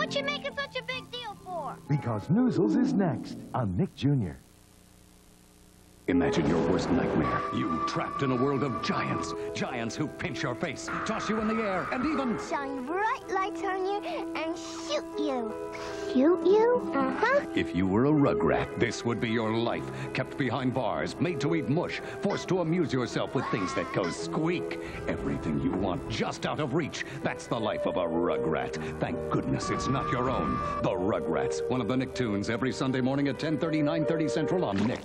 What you making such a big deal for? Because Noozles is next on Nick Jr. Imagine your worst nightmare. You trapped in a world of giants. Giants who pinch your face, toss you in the air, and even Shine bright lights on you and shoot you. Shoot you? Uh-huh. If you were a rugrat, this would be your life. Kept behind bars, made to eat mush, forced to amuse yourself with things that go squeak. Everything you want just out of reach. That's the life of a rugrat. Thank goodness it's not your own. The Rugrats, one of the Nicktoons, every Sunday morning at 10:30, 9:30 Central on Nick.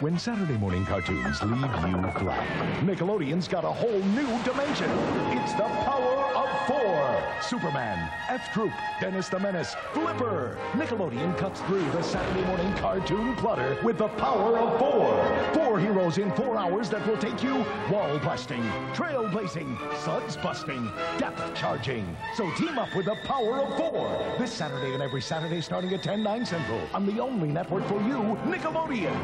When Saturday morning cartoons leave you flat, Nickelodeon's got a whole new dimension. It's the power of 4. Superman, F-Troop, Dennis the Menace, Flipper. Nickelodeon cuts through the Saturday morning cartoon clutter with the power of 4. 4 heroes in 4 hours that will take you wall busting, trailblazing, suds busting, depth charging. So team up with the power of 4 this Saturday and every Saturday starting at 10/9 Central on the only network for you, Nickelodeon.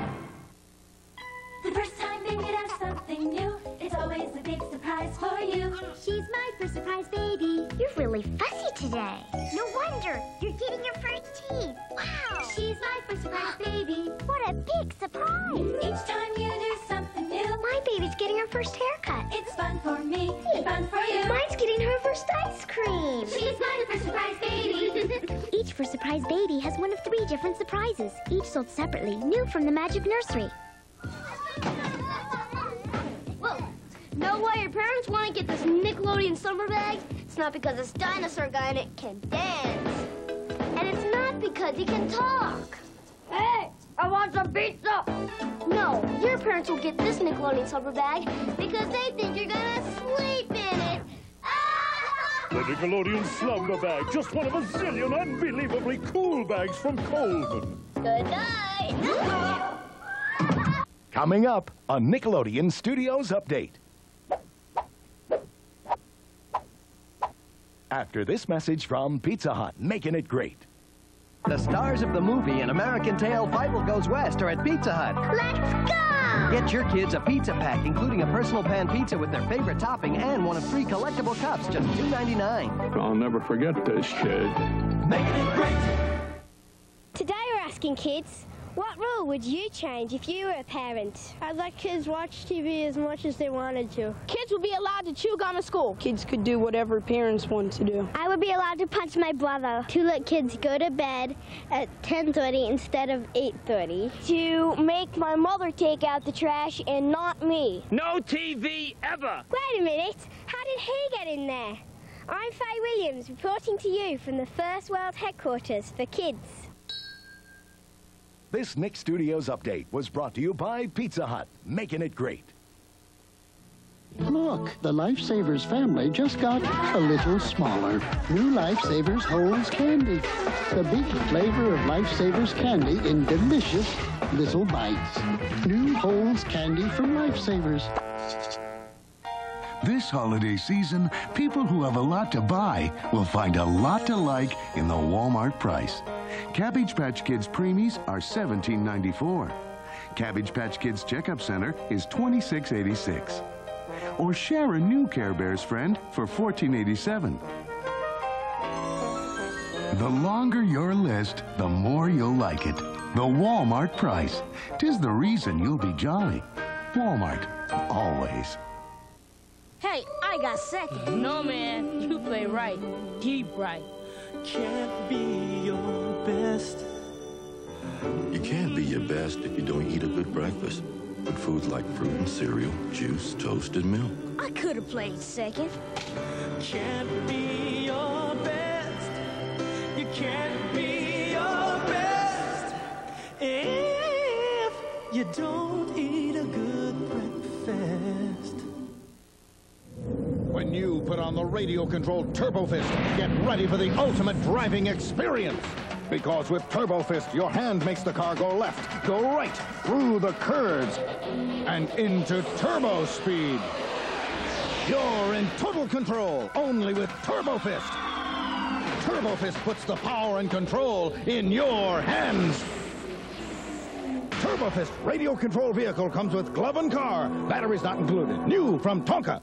The first time baby does something new, it's always a big surprise for you. She's my first surprise baby. You're really fussy today. No wonder. You're getting your first teeth. Wow. She's my first surprise baby. What a big surprise. Each time you do something new, My baby's getting her first haircut. it's fun for me and fun for you. Mine's getting her first ice cream. She's my first surprise baby. Each first surprise baby has one of 3 different surprises, each sold separately, new from the Magic Nursery. Whoa! Know why your parents want to get this Nickelodeon summer bag? It's not because this dinosaur guy in it can dance. And it's not because he can talk. Hey! I want some pizza! No, your parents will get this Nickelodeon summer bag because they think you're gonna sleep in it. Ah! The Nickelodeon Slumber Bag, just one of a zillion unbelievably cool bags from Coleman. Good night! Coming up on Nickelodeon Studios Update. After this message from Pizza Hut, making it great. The stars of the movie An American Tail Fievel Goes West are at Pizza Hut. Let's go! Get your kids a pizza pack, including a personal pan pizza with their favorite topping and one of 3 collectible cups, just $2.99. I'll never forget this, kid. Making it great! Today we're asking kids, what rule would you change if you were a parent? I'd let kids watch TV as much as they wanted to. Kids would be allowed to chew gum at school. Kids could do whatever parents want to do. I would be allowed to punch my brother. To let kids go to bed at 10:30 instead of 8:30. To make my mother take out the trash and not me. No TV ever! Wait a minute. How did he get in there? I'm Faye Williams, reporting to you from the First World Headquarters for Kids. This Nick Studios Update was brought to you by Pizza Hut, making it great. Look, the Lifesavers family just got a little smaller. New Lifesavers Holds Candy. The big flavor of Lifesavers candy in delicious little bites. New Holds Candy from Lifesavers. This holiday season, people who have a lot to buy will find a lot to like in the Walmart price. Cabbage Patch Kids Preemies are $17.94. Cabbage Patch Kids Checkup Center is $26.86. Or share a new Care Bears friend for $14.87. The longer your list, the more you'll like it. The Walmart price. 'Tis the reason you'll be jolly. Walmart, always. Hey, I got second. No, man, you play right. Deep right. Can't be your best. You can't be your best if you don't eat a good breakfast. With foods like fruit and cereal, juice, toast, and milk. I could have played second. Can't be your best. You can't be your best if you don't eat a good breakfast. When you put on the radio-controlled Turbo Fist, get ready for the ultimate driving experience. Because with Turbo Fist, your hand makes the car go left, go right, through the curves, and into turbo speed. You're in total control, only with Turbo Fist. Turbo Fist puts the power and control in your hands. Turbo Fist radio-controlled vehicle comes with glove and car. Batteries not included. New from Tonka.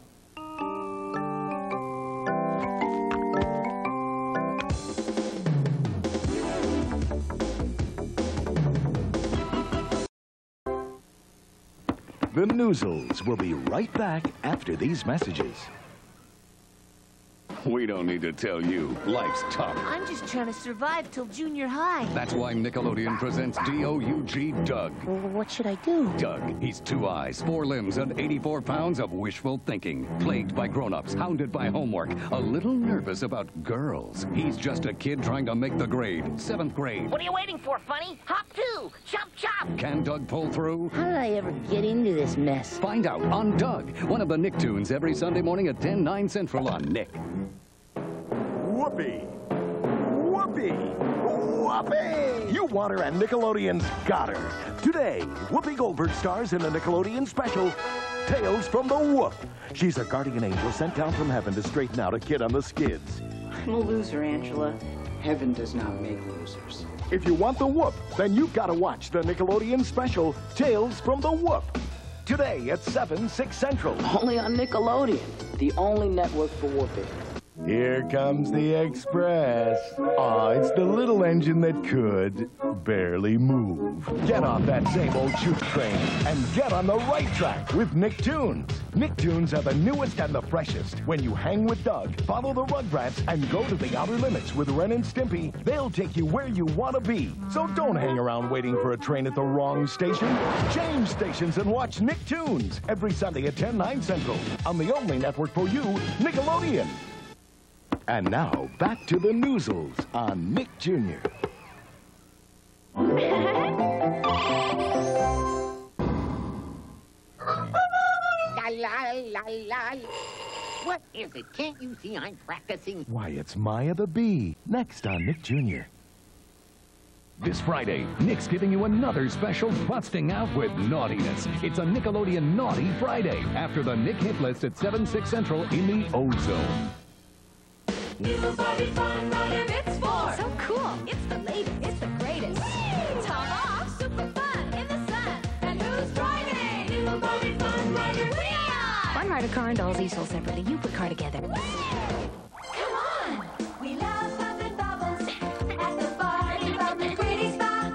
The Noozles will be right back after these messages. We don't need to tell you, life's tough. I'm just trying to survive till junior high. That's why Nickelodeon presents D-O-U-G Doug. What should I do? Doug. He's 2 eyes, 4 limbs, and 84 pounds of wishful thinking. Plagued by grown-ups, hounded by homework, a little nervous about girls. He's just a kid trying to make the grade, 7th grade. What are you waiting for, Funny? Hop to! Chop, chop! Can Doug pull through? How did I ever get into this mess? Find out on Doug, one of the Nicktoons every Sunday morning at 10, 9 Central on Nick. Whoopi! Whoopi! Whoopi! You want her and Nickelodeon's got her. Today, Whoopi Goldberg stars in the Nickelodeon special, Tales from the Whoop. She's a guardian angel sent down from heaven to straighten out a kid on the skids. I'm a loser, Angela. Heaven does not make losers. If you want the whoop, then you've got to watch the Nickelodeon special, Tales from the Whoop. Today at 7, 6 Central. Only on Nickelodeon, the only network for whooping. Here comes the Express. Ah, it's the little engine that could barely move. Get off that same old choo train and get on the right track with Nicktoons. Nicktoons are the newest and the freshest. When you hang with Doug, follow the Rugrats, and go to the outer limits with Ren and Stimpy, they'll take you where you want to be. So don't hang around waiting for a train at the wrong station. Change stations and watch Nicktoons every Sunday at 10, 9 Central on the only network for you, Nickelodeon. And now, back to the Noozles on Nick Jr. What is it? Can't you see I'm practicing? Why, it's Maya the Bee, next on Nick Jr. This Friday, Nick's giving you another special busting out with naughtiness. It's a Nickelodeon Naughty Friday after the Nick Hit List at 7, 6 Central in the O-Zone. New Barbie Fun Runner, it's 4. So cool. It's the latest. It's the greatest. Ta-da! Super fun in the sun. And who's driving? New Barbie Fun Runner, we are! Fun Rider car and dolls each sold separately. You put car together. Come on! We love bumping bubbles at the Barbie Bubbly Pretty Spa.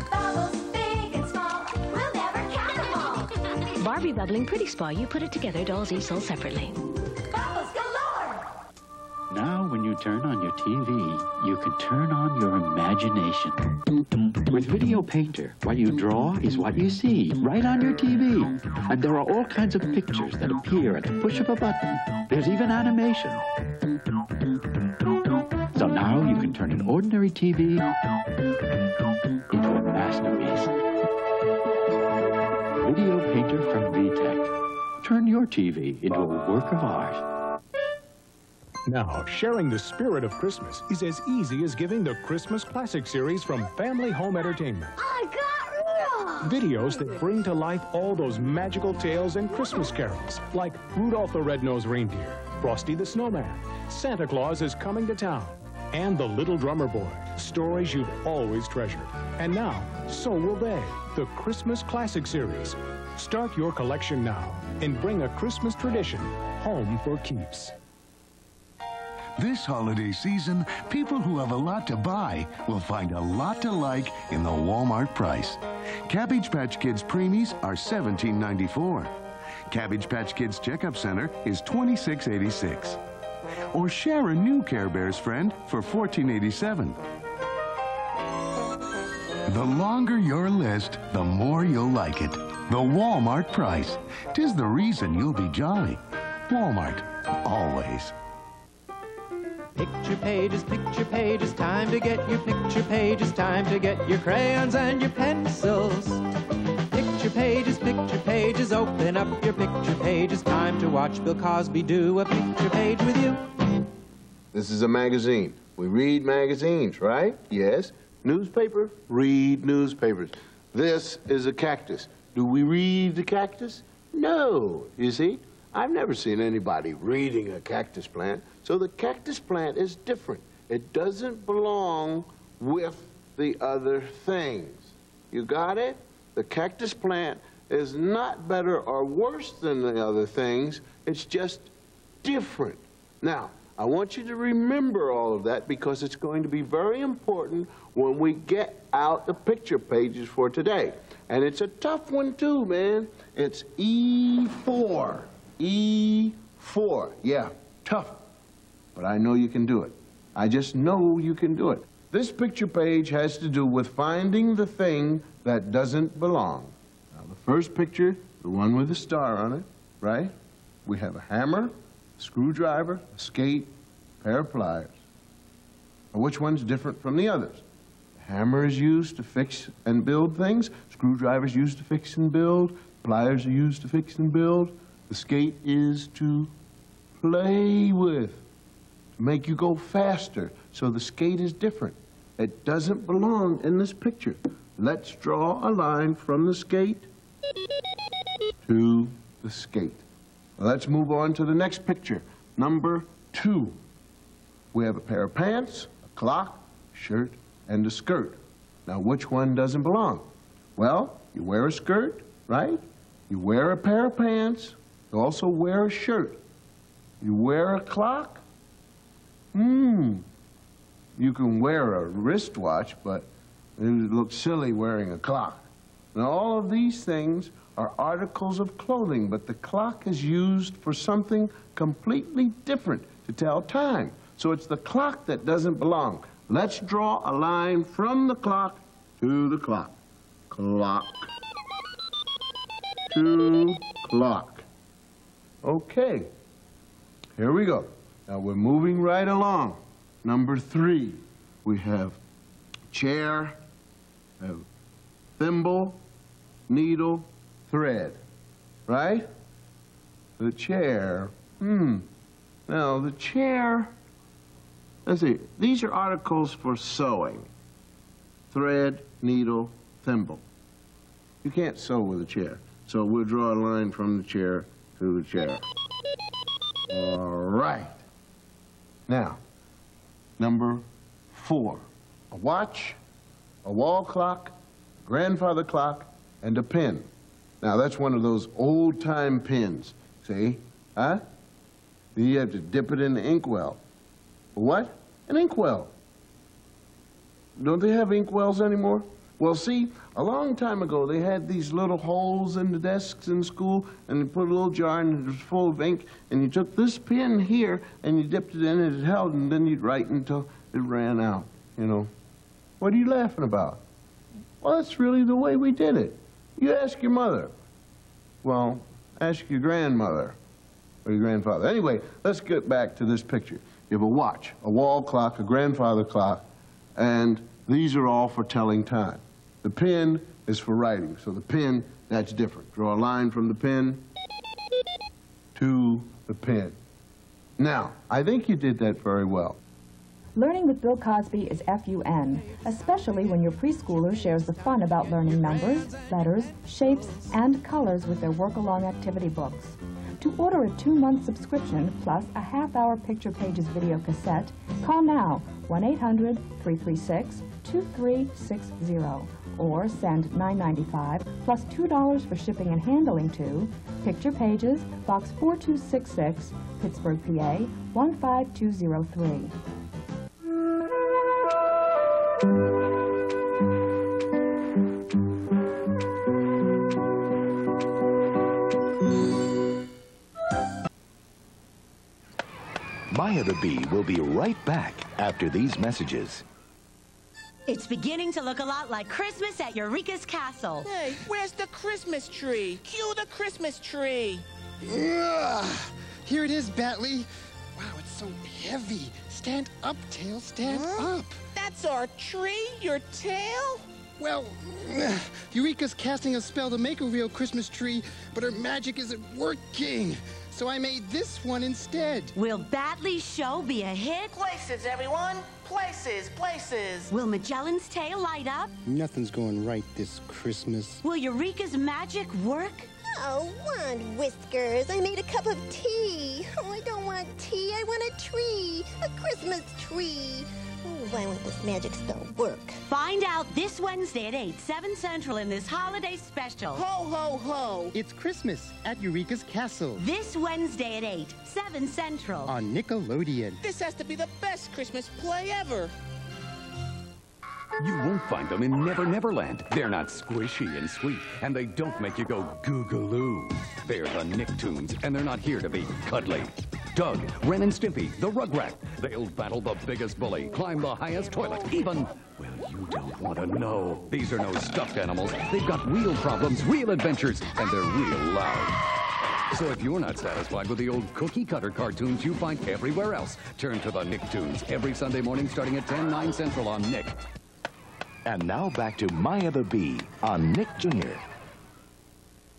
Bubbles big and small, we'll never count them all. Barbie Bubbling Pretty Spa. You put it together. Dolls each sold separately. Bubbles galore! Now, when you turn on your TV, you can turn on your imagination. With Video Painter, what you draw is what you see right on your TV. And there are all kinds of pictures that appear at the push of a button. There's even animation. So now you can turn an ordinary TV into a masterpiece. Video Painter from VTech. Turn your TV into a work of art. Now, sharing the spirit of Christmas is as easy as giving the Christmas Classic series from Family Home Entertainment. I got Rudolph! Videos that bring to life all those magical tales and Christmas carols, like Rudolph the Red-Nosed Reindeer, Frosty the Snowman, Santa Claus is Coming to Town, and The Little Drummer Boy, stories you've always treasured. And now, so will they, the Christmas Classic series. Start your collection now and bring a Christmas tradition home for keeps. This holiday season, people who have a lot to buy will find a lot to like in the Walmart price. Cabbage Patch Kids Preemies are $17.94. Cabbage Patch Kids Checkup Center is $26.86. Or share a new Care Bears friend for $14.87. The longer your list, the more you'll like it. The Walmart price. 'Tis the reason you'll be jolly. Walmart, always. Picture pages, time to get your picture pages, time to get your crayons and your pencils. Picture pages, open up your picture pages, time to watch Bill Cosby do a picture page with you. This is a magazine. We read magazines, right? Yes. Newspaper? Read newspapers. This is a cactus. Do we read the cactus? No. You see? I've never seen anybody reading a cactus plant, so the cactus plant is different. It doesn't belong with the other things. You got it? The cactus plant is not better or worse than the other things. It's just different. Now, I want you to remember all of that because it's going to be very important when we get out the picture pages for today. And it's a tough one, too, man. It's E4. E4. Yeah, tough. But I know you can do it. I just know you can do it. This picture page has to do with finding the thing that doesn't belong. Now, the first picture, the one with the star on it, right? We have a hammer, a screwdriver, a skate, a pair of pliers. Now, which one's different from the others? The hammer is used to fix and build things. Screwdriver's used to fix and build. Pliers are used to fix and build. The skate is to play with, to make you go faster. So the skate is different. It doesn't belong in this picture. Let's draw a line from the skate to the skate. Let's move on to the next picture. Number 2. We have a pair of pants, a clock, a shirt, and a skirt. Now, which one doesn't belong? Well, you wear a skirt, right? You wear a pair of pants. You also wear a shirt. You wear a clock. You can wear a wristwatch, but it looks silly wearing a clock. Now, all of these things are articles of clothing, but the clock is used for something completely different, to tell time. So it's the clock that doesn't belong. Let's draw a line from the clock to the clock. Clock to clock. Okay, here we go. Now we're moving right along. Number 3, we have chair, have thimble, needle, thread, right? The chair, Now the chair, let's see, these are articles for sewing. Thread, needle, thimble. You can't sew with a chair. So we'll draw a line from the chair to the chair. All right. Now, number 4, a watch, a wall clock, a grandfather clock, and a pen. Now, that's one of those old-time pens, see? Huh? You have to dip it in the inkwell. What? An inkwell. Don't they have inkwells anymore? Well, see, a long time ago, they had these little holes in the desks in school, and you put a little jar and it was full of ink, and you took this pen here, and you dipped it in, and it held, and then you'd write until it ran out, you know. What are you laughing about? Well, that's really the way we did it. You ask your mother. Well, ask your grandmother or your grandfather. Anyway, let's get back to this picture. You have a watch, a wall clock, a grandfather clock, and these are all for telling time. The pen is for writing, so the pen, that's different. Draw a line from the pen to the pen. Now, I think you did that very well. Learning with Bill Cosby is FUN, especially when your preschooler shares the fun about learning numbers, letters, shapes, and colors with their work-along activity books. To order a 2-month subscription plus a half-hour Picture Pages video cassette, call now 1-800-336-2360 or send $9.95 plus $2 for shipping and handling to Picture Pages, Box 4266, Pittsburgh, PA 15203. Maya the Bee will be right back after these messages. It's beginning to look a lot like Christmas at Eureka's Castle. Hey, where's the Christmas tree? Cue the Christmas tree. Ugh. Here it is, Batley. Wow, it's so heavy. Stand up, Tail, stand up. That's our tree, your tail? Well, Eureka's casting a spell to make a real Christmas tree, but her magic isn't working. So I made this one instead. Will Batley's show be a hit? Places, everyone. Places, places. Will Magellan's tail light up? Nothing's going right this Christmas. Will Eureka's magic work? Oh, Wand Whiskers, I made a cup of tea. Oh, I don't want tea, I want a tree. A Christmas tree. Oh, why won't this magic spell work? Find out this Wednesday at 8, 7 Central in this holiday special. Ho, ho, ho. It's Christmas at Eureka's Castle. This Wednesday at 8, 7 Central. On Nickelodeon. This has to be the best Christmas play ever. You won't find them in Never Never Land. They're not squishy and sweet, and they don't make you go goo-galoo. They're the Nicktoons, and they're not here to be cuddly. Doug, Ren and Stimpy, the Rugrat. They'll battle the biggest bully, climb the highest toilet, even... Well, you don't want to know. These are no stuffed animals. They've got real problems, real adventures, and they're real loud. So if you're not satisfied with the old cookie-cutter cartoons you find everywhere else, turn to the Nicktoons every Sunday morning starting at 10, 9 Central on Nick. And now back to Maya the Bee on Nick Jr.